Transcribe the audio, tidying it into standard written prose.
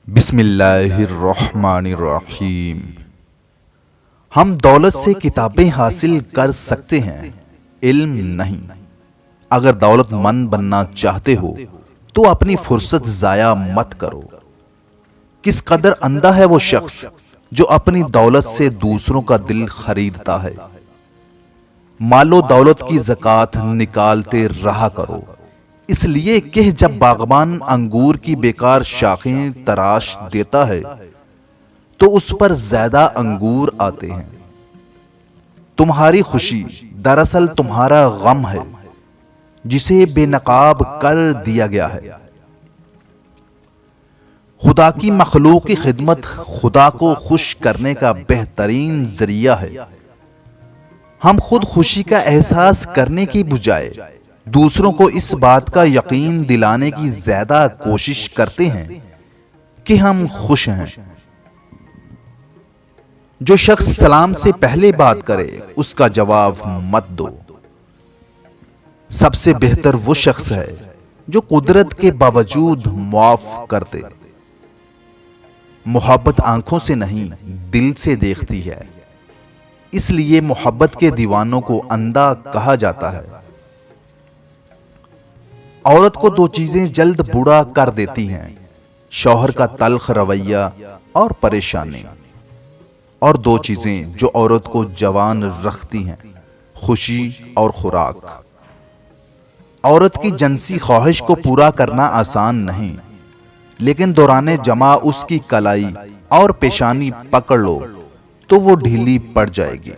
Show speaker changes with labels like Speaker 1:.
Speaker 1: बिस्मिल्लाहिर्रहमानिर्रहीम। हम दौलत से किताबें हासिल कर सकते हैं, इल्म नहीं। अगर दौलतमंद बनना चाहते हो तो अपनी फुर्सत जाया मत करो। किस कदर अंधा है वो शख्स जो अपनी दौलत से दूसरों का दिल खरीदता है। मालो दौलत की ज़कात निकालते रहा करो, इसलिए कि जब बागबान अंगूर की बेकार शाखें तराश देता है तो उस पर ज्यादा अंगूर आते हैं। तुम्हारी खुशी दरअसल तुम्हारा गम है जिसे बेनकाब कर दिया गया है। खुदा की मखलूक की खिदमत खुदा को खुश करने का बेहतरीन जरिया है। हम खुद खुशी का एहसास करने की बजाय दूसरों को इस बात का यकीन दिलाने की ज्यादा कोशिश करते हैं कि हम खुश हैं। जो शख्स सलाम से पहले बात करे उसका जवाब मत दो। सबसे बेहतर वो शख्स है जो कुदरत के बावजूद माफ कर दे। मोहब्बत आंखों से नहीं दिल से देखती है, इसलिए मोहब्बत के दीवानों को अंधा कहा जाता है। औरत को दो चीजें जल्द बूढ़ा कर देती हैं, शौहर का तल्ख रवैया और परेशानी, और दो चीजें जो औरत को जवान रखती हैं, खुशी और खुराक। औरत की जिनसी ख्वाहिश को पूरा करना आसान नहीं, लेकिन दौराने जमा उसकी कलाई और पेशानी पकड़ लो तो वो ढीली पड़ जाएगी।